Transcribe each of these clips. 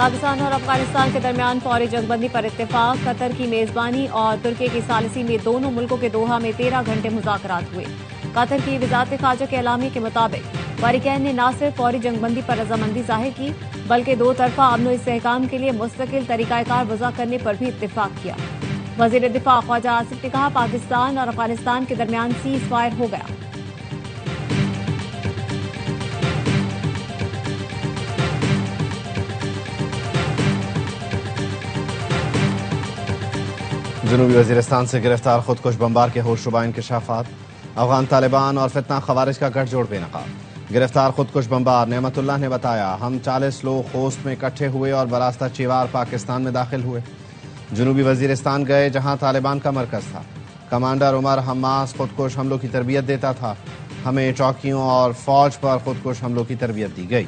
پاکستان اور افغانستان کے درمیان فوری جنگ بندی پر اتفاق، قطر کی میزبانی اور ترکی کی ثالثی میں دونوں ملکوں کے دوحہ میں 13 گھنٹے مذاکرات ہوئے۔ قطر کی وزارت خارجہ کے اعلامیے کے مطابق فریقین نے نہ صرف فوری جنگ بندی پر رضامندی ظاہر کی بلکہ دو طرفہ امن و استحکام کے لیے مستقل طریقہ کار وضع کرنے پر بھی اتفاق کیا۔ وزیر دفاع خواجہ آصف نے کہا، پاکستان اور افغانستان کے درمیان سیز فائر ہو گیا۔ جنوبی وزیرستان سے گرفتار خودکش بمبار کے ہوشربا انکشافات، افغان طالبان اور فتنہ خوارج کا گٹھ جوڑ بے نقاب۔ گرفتار خودکش بمبار نعمت اللہ نے بتایا، ہم 40 لوگ خوست میں اکٹھے ہوئے اور براستہ چیوار پاکستان میں داخل ہوئے۔ جنوبی وزیرستان گئے جہاں طالبان کا مرکز تھا۔ کمانڈر عمر حماس خودکش حملوں کی تربیت دیتا تھا، ہمیں چوکیوں اور فوج پر خودکش حملوں کی تربیت دی گئی۔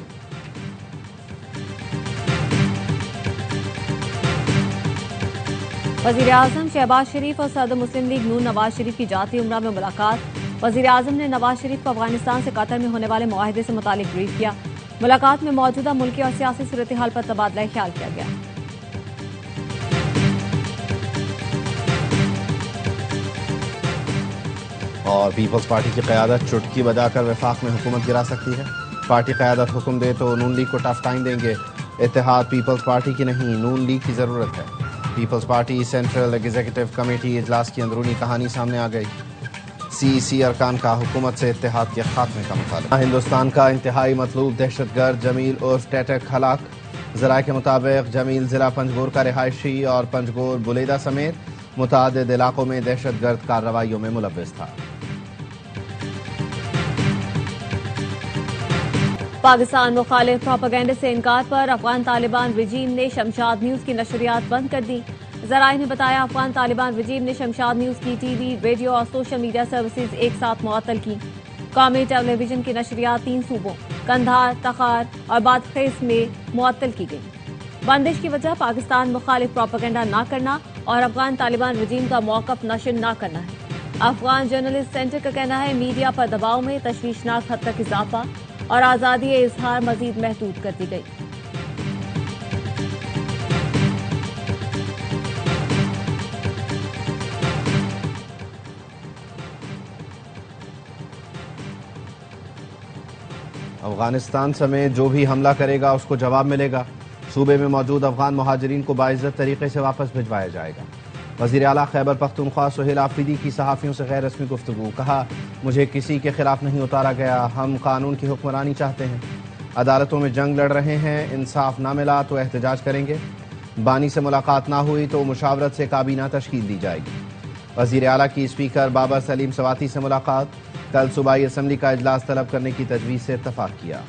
وزیر اعظم شہباز شریف اور صدر مسلم لیگ نون نواز شریف کی جاتی عمرہ میں ملاقات۔ وزیر اعظم نے نواز شریف کو افغانستان سے قطر میں ہونے والے معاہدے سے متعلق بریف کیا۔ ملاقات میں موجودہ ملکی اور سیاسی صورتحال پر تبادلہ خیال کیا گیا۔ اور پیپلز پارٹی کی قیادت چٹکی بجا کر وفاق میں حکومت گرا سکتی ہے۔ پارٹی قیادت حکم دے تو نون لیگ کو ٹف ٹائم دیں گے۔ اتحاد پیپلز پارٹی کی نہیں، نون لیگ کی ضرورت ہے۔ Peoples Party central executive committee اجلاس کی اندرونی کہانی سامنے آ گئی۔ سی ارکان کا حکومت سے اتحاد کے خاتمے کا مطالبہ۔ ہندوستان کا انتہائی مطلوب دہشت گرد جمیل عرف ٹیٹک ہلاک۔ ذرائع کے مطابق جمیل ضلع پنجگور کا رہائشی اور پنجگور بلیدہ سمیت متعدد علاقوں میں دہشت گرد کارروائیوں میں ملوث تھا۔ پاکستان مخالف پروپیگنڈے سے انکار پر افغان طالبان رجیم نے شمشاد نیوز کی نشریات بند کر دی۔ ذرائع نے بتایا، افغان طالبان رجیم نے شمشاد نیوز کی ٹی وی، ریڈیو اور سوشل میڈیا سروسز ایک ساتھ معطل کی۔ قومی ٹیلی ویژن کی نشریات 3 صوبوں قندھار، تخار اور بادغیس میں معطل کی گئی۔ بندش کی وجہ پاکستان مخالف پروپیگنڈا نہ کرنا اور افغان طالبان رجیم کا موقف نشر نہ کرنا ہے۔ افغان جرنلسٹ سینٹر کا کہنا ہے، میڈیا پر دباؤ میں تشویشناک حد تک اضافہ اور آزادی اظہار مزید محدود کر دی گئی۔ افغانستان سمیت جو بھی حملہ کرے گا اس کو جواب ملے گا۔ صوبے میں موجود افغان مہاجرین کو باعزت طریقے سے واپس بھجوایا جائے گا۔ وزیر اعلیٰ خیبر پختونخوا سہیل آفریدی کی صحافیوں سے غیر رسمی گفتگو، کہا، مجھے کسی کے خلاف نہیں اتارا گیا، ہم قانون کی حکمرانی چاہتے ہیں۔ عدالتوں میں جنگ لڑ رہے ہیں، انصاف نہ ملا تو احتجاج کریں گے۔ بانی سے ملاقات نہ ہوئی تو مشاورت سے کابینہ تشکیل دی جائے گی۔ وزیر اعلیٰ کی اسپیکر بابر سلیم سواتی سے ملاقات، کل صوبائی اسمبلی کا اجلاس طلب کرنے کی تجویز سے اتفاق کیا۔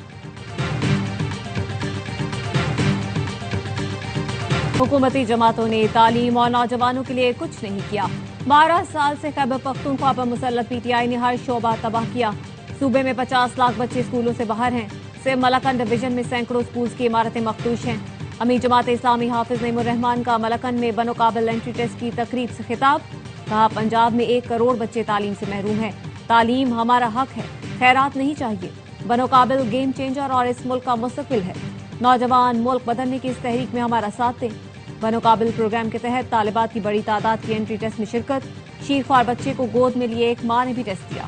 حکومتی جماعتوں نے تعلیم اور نوجوانوں کے لیے کچھ نہیں کیا۔ 12 سال سے خیبر پختونخوا پر مسلط پی ٹی آئی نے ہر شعبہ تباہ کیا۔ صوبے میں 50 لاکھ بچے اسکولوں سے باہر ہیں۔ سب ملکن ڈویژن میں سینکڑوں اسکولز کی عمارتیں مخدوش ہیں۔ امیر جماعت اسلامی حافظ نعیم الرحمان کا ملکن میں بنو قابل انٹری ٹیسٹ کی تقریب سے خطاب، کہا، پنجاب میں 1 کروڑ بچے تعلیم سے محروم ہیں۔ تعلیم ہمارا حق ہے، خیرات نہیں چاہیے۔ بنو قابل گیم چینجر اور اس ملک کا مستقبل ہے۔ نوجوان ملک بدلنے کی اس تحریک میں ہمارا ساتھ دیں۔ بنو قابل پروگرام کے تحت طالبات کی بڑی تعداد کی انٹری ٹیسٹ میں شرکت۔ شیرخوار بچے کو گود میں لیے ایک ماں نے بھی ٹیسٹ دیا۔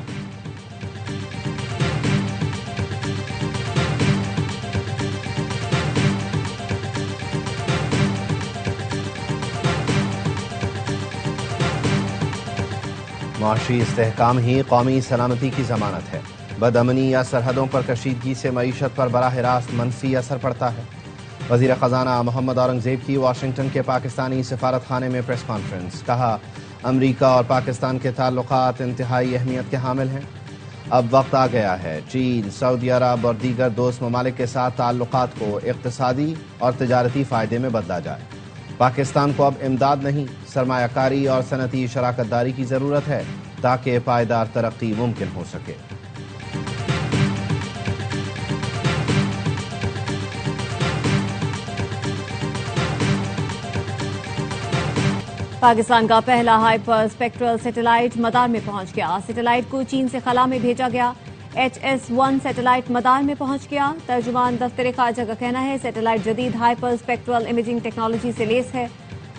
معاشی استحکام ہی قومی سلامتی کی ضمانت ہے۔ بدامنی یا سرحدوں پر کشیدگی سے معیشت پر براہ راست منفی اثر پڑتا ہے۔ وزیر خزانہ محمد اورنگزیب کی واشنگٹن کے پاکستانی سفارت خانے میں پریس کانفرنس، کہا، امریکہ اور پاکستان کے تعلقات انتہائی اہمیت کے حامل ہیں۔ اب وقت آ گیا ہے چین، سعودی عرب اور دیگر دوست ممالک کے ساتھ تعلقات کو اقتصادی اور تجارتی فائدے میں بدلا جائے۔ پاکستان کو اب امداد نہیں، سرمایہ کاری اور صنعتی شراکت داری کی ضرورت ہے تاکہ پائیدار ترقی ممکن ہو سکے۔ پاکستان کا پہلا ہائپر اسپیکٹرل سیٹلائٹ مدار میں پہنچ گیا۔ سیٹلائٹ کو چین سے خلا میں بھیجا گیا۔ HS-1 سیٹلائٹ مدار میں پہنچ گیا. ترجمان دفتر خارجہ کا کہنا ہے سیٹلائٹ جدید ہائپر اسپیکٹرل امیجنگ ٹیکنالوجی سے لیس ہے.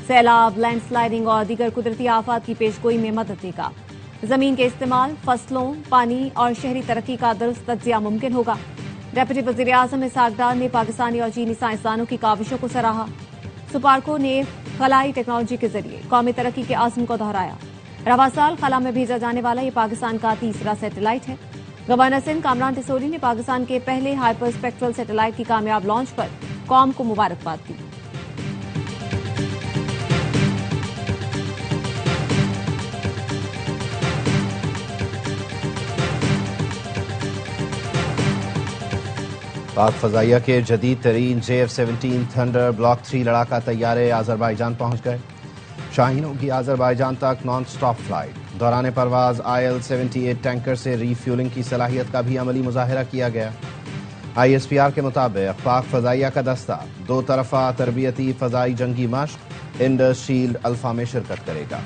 سیلاب، لینڈ سلائڈنگ اور دیگر قدرتی آفات کی پیشگوئی میں مدد دے گا. زمین کے استعمال، فصلوں، پانی اور شہری ترقی کا درست تجزیہ ممکن ہوگا. ڈپٹی وزیر اعظم اسحاق ڈار نے پاکستانی اور چینی سائنسدانوں کی کاوشوں کو سراہا. سپارکو نے خلائی ٹیکنالوجی کے ذریعے قومی ترقی کے عزم کو دہرایا. رواں سال خلا میں بھیجا جانے والا یہ پاکستان کا تیسرا سیٹلائٹ ہے. گورنر سندھ کامران ٹیسوری نے پاکستان کے پہلے ہائپر اسپیکٹرل سیٹلائٹ کی کامیاب لانچ پر قوم کو مبارکباد دی. پاک فضائیہ کے جدید ترین JF-17 تھنڈر بلاک 3 لڑاکا طیارے آذربائیجان پہنچ گئے. شاہینوں کی آذربائیجان تک نان سٹاپ فلائٹ. دوران پرواز IL-78 ٹینکر سے ری فیولنگ کی صلاحیت کا بھی عملی مظاہرہ کیا گیا. ISPR کے مطابق پاک فضائیہ کا دستہ 2 طرفہ تربیتی فضائی جنگی مشق انڈس شیلڈ الفا میں شرکت کرے گا.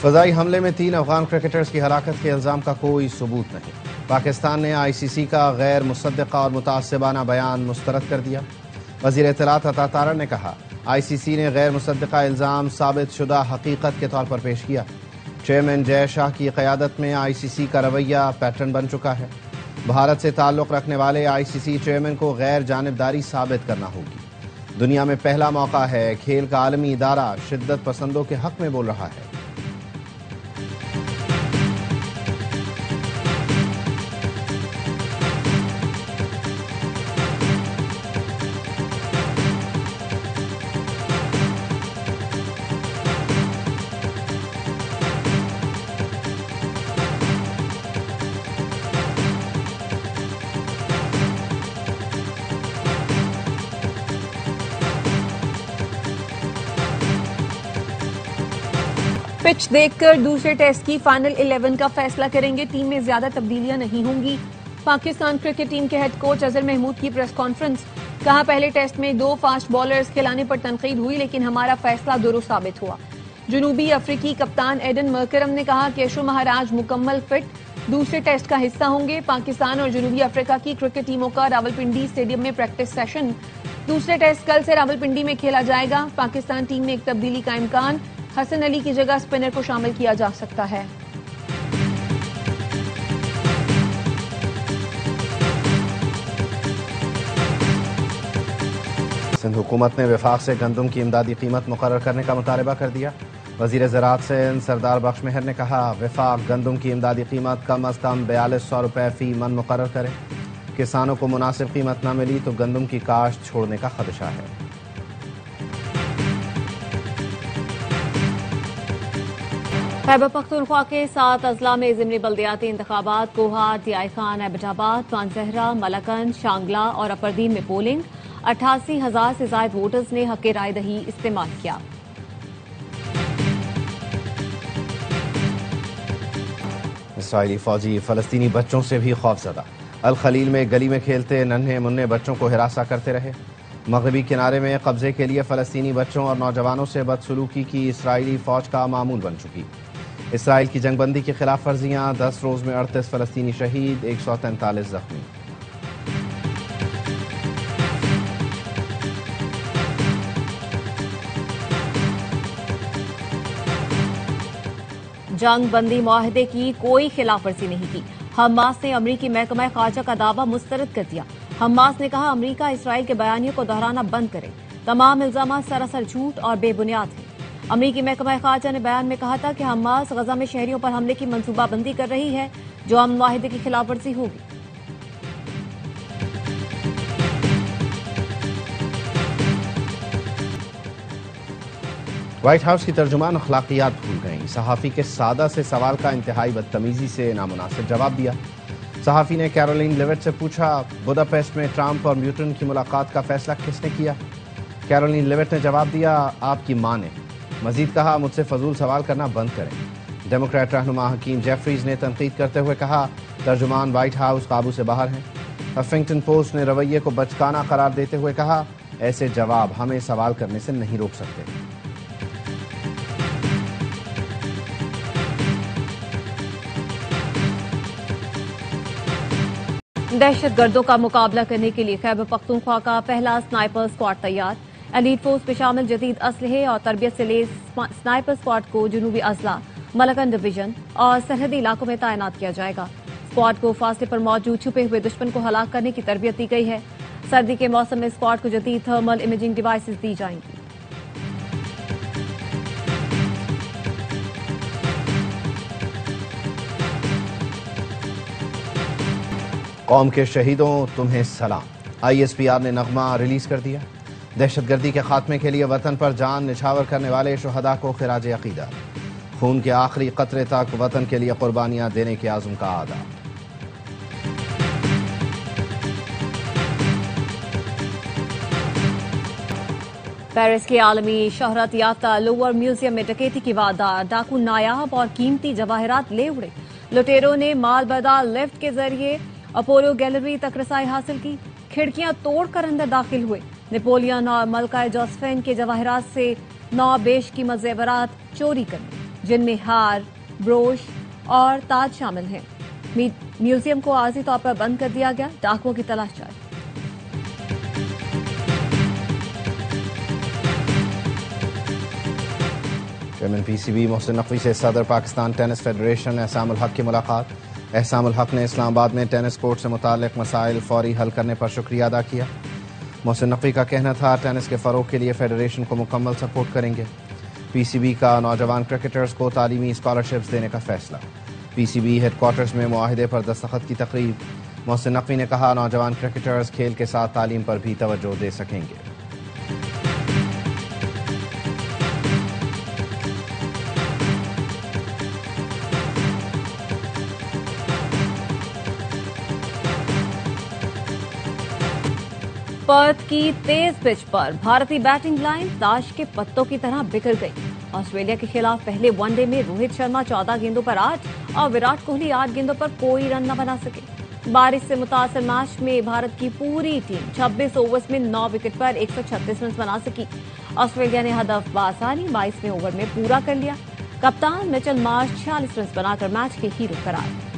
فضائی حملے میں 3 افغان کرکٹرز کی ہلاکت کے الزام کا کوئی ثبوت نہیں. پاکستان نے ICC کا غیر مصدقہ اور متعصبانہ بیان مسترد کر دیا. وزیر اطلاعات عطا تارڑ نے کہا ICC نے غیر مصدقہ الزام ثابت شدہ حقیقت کے طور پر پیش کیا. چیئرمین جے شاہ کی قیادت میں ICC کا رویہ پیٹرن بن چکا ہے. بھارت سے تعلق رکھنے والے ICC چیئرمین کو غیر جانبداری ثابت کرنا ہوگی. دنیا میں پہلا موقع ہے کھیل کا عالمی ادارہ شدت پسندوں کے حق میں بول رہا ہے. پچ دیکھ کر دوسرے ٹیسٹ کی فائنل 11 کا فیصلہ کریں گے. ٹیم میں زیادہ تبدیلیاں نہیں ہوں گی. پاکستان کرکٹ ٹیم کے ہیڈ کوچ اظہر محمود کی پریس کانفرنس. کہا پہلے ٹیسٹ میں 2 فاسٹ بالرز کھلانے پر تنقید ہوئی لیکن ہمارا فیصلہ درست ثابت ہوا. جنوبی افریقی کپتان ایڈن مرکرم نے کہا کیشو مہاراج مکمل فٹ دوسرے ٹیسٹ کا حصہ ہوں گے. پاکستان اور جنوبی افریقہ کی کرکٹ ٹیموں کا راولپنڈی اسٹیڈیم میں پریکٹس سیشن. دوسرے ٹیسٹ کل سے راولپنڈی میں کھیلا جائے گا. پاکستان ٹیم میں ایک تبدیلی کا امکان. حسن علی کی جگہ اسپنر کو شامل کیا جا سکتا ہے. سندھ حکومت نے وفاق سے گندم کی امدادی قیمت مقرر کرنے کا مطالبہ کر دیا. وزیر زراعت سندھ سردار بخش مہر نے کہا وفاق گندم کی امدادی قیمت کم از کم 4200 روپے فی من مقرر کرے. کسانوں کو مناسب قیمت نہ ملی تو گندم کی کاشت چھوڑنے کا خدشہ ہے. خیبر پختونخوا کے 7 اضلاع میں ضمنی بلدیاتی انتخابات کوہا، ٹیائی خان، ایبٹ آباد، مانسہرہ، ملکن، شانگلہ اور اپردین میں پولنگ. 88,000 سے زائد ووٹرز نے حق رائے دہی استعمال کیا. اسرائیلی فوجی فلسطینی بچوں سے بھی خوفزدہ. الخلیل میں گلی میں کھیلتے ننھے منھے بچوں کو ہراساں کرتے رہے. مغربی کنارے میں قبضے کے لیے فلسطینی بچوں اور نوجوانوں سے بدسلوکی کی اسرائیلی فوج کا معمول بن چکی. اسرائیل کی جنگ بندی کی خلاف ورزیاں. 10 روز میں 38 فلسطینی شہید، 143 زخمی. جنگ بندی معاہدے کی کوئی خلاف ورزی نہیں کی. حماس نے امریکی محکمہ خارجہ کا دعویٰ مسترد کر دیا. حماس نے کہا امریکہ اسرائیل کے بیانیوں کو دہرانا بند کرے. تمام الزامات سراسر جھوٹ اور بے بنیاد ہیں. امریکی محکمہ خارجہ نے بیان میں کہا تھا کہ حماس غزہ میں شہریوں پر حملے کی منصوبہ بندی کر رہی ہے جو امن معاہدے کی خلاف ورزی ہوگی. وائٹ ہاؤس کی ترجمان اخلاقیات بھول گئیں. صحافی کے سادہ سے سوال کا انتہائی بدتمیزی سے نامناسب جواب دیا. صحافی نے کیرولین لیوٹ سے پوچھا بوداپیسٹ میں ٹرمپ اور میوٹن کی ملاقات کا فیصلہ کس نے کیا؟ کیرولین لیوٹ نے جواب دیا آپ کی ماں نے. مزید کہا مجھ سے فضول سوال کرنا بند کریں. ڈیموکریٹ رہنما حکیم جیفریز نے تنقید کرتے ہوئے کہا ترجمان وائٹ ہاؤس قابو سے باہر ہیں. ہفنگٹن پوسٹ نے رویے کو بچکانہ قرار دیتے ہوئے کہا ایسے جواب ہمیں سوال کرنے سے نہیں روک سکتے۔ دہشت گردوں کا مقابلہ کرنے کے لیے خیبر پختونخوا کا پہلا سنائپر اسکواڈ تیار۔ ایلیٹ فورس میں شامل جدید اسلحے اور تربیت سے لیس سنائپر اسکواڈ کو جنوبی اضلاع، ملکن ڈویژن اور سرحدی علاقوں میں تعینات کیا جائے گا۔ اسکواڈ کو فاصلے پر موجود چھپے ہوئے دشمن کو ہلاک کرنے کی تربیت دی گئی ہے۔ سردی کے موسم میں اسکواڈ کو جدید تھرمل امیجنگ ڈیوائسز دی جائیں گی۔ قوم کے شہیدوں تمہیں سلام۔ آئی ایس پی آر نے نغمہ ریلیز کر دیا۔ دہشت گردی کے خاتمے کے لیے وطن پر جان نچھاور کرنے والے شہداء کو خراج عقیدت۔ خون کے آخری قطرے تک وطن کے لیے قربانیاں دینے کے عزم کا اعادہ۔ پیرس کے عالمی شہرت یافتہ لوور میوزیم میں ڈکیتی کی واردات، ڈاکو نایاب اور قیمتی جواہرات لے اڑے۔ لٹیروں نے مال بردار لفٹ کے ذریعے اپولو گیلری تک رسائی حاصل کی، کھڑکیاں توڑ کر اندر داخل ہوئے۔ نیپولین اور ملکہ جوزفین کے جواہرات سے 9 بیش قیمت زیورات چوری کر لی، جن میں ہار، بروش اور تاج شامل ہیں۔ میوزیم کو عارضی طور پر بند کر دیا گیا، ڈاکوؤں کی تلاش جاری۔ Chairman P C B Mohsin Naqvi سے صدر پاکستان ٹینس فیڈریشن احسام الحق کی ملاقات۔ احسام الحق نے اسلام آباد میں ٹینس کورٹ سے متعلق مسائل فوری حل کرنے پر شکریہ ادا کیا۔ محسن نقوی کا کہنا تھا ٹینس کے فروغ کے لیے فیڈریشن کو مکمل سپورٹ کریں گے۔ پی سی بی کا نوجوان کرکٹرز کو تعلیمی اسکالرشپس دینے کا فیصلہ۔ پی سی بی ہیڈ کوارٹرز میں معاہدے پر دستخط کی تقریب۔ محسن نقوی نے کہا نوجوان کرکٹرز کھیل کے ساتھ تعلیم پر بھی توجہ دے سکیں گے۔ پرتھ کی تیز پچ پر بھارتی بیٹنگ لائن تاش کے پتوں کی طرح بکھر گئی۔ آسٹریلیا کے خلاف پہلے ون ڈے میں روہت شرما 14 گیندوں پر 8 اور وراٹ کوہلی 8 گیندوں پر کوئی رن نہ بنا سکے۔ بارش سے متاثر میچ میں بھارت کی پوری ٹیم 26 اوورز میں 9 وکٹ پر 136 رنز بنا سکی۔ آسٹریلیا نے ہدف بآسانی 22ویں اوور میں پورا کر لیا۔ کپتان مچل مارش 46 رنز بنا کر میچ کے ہیرو قرار۔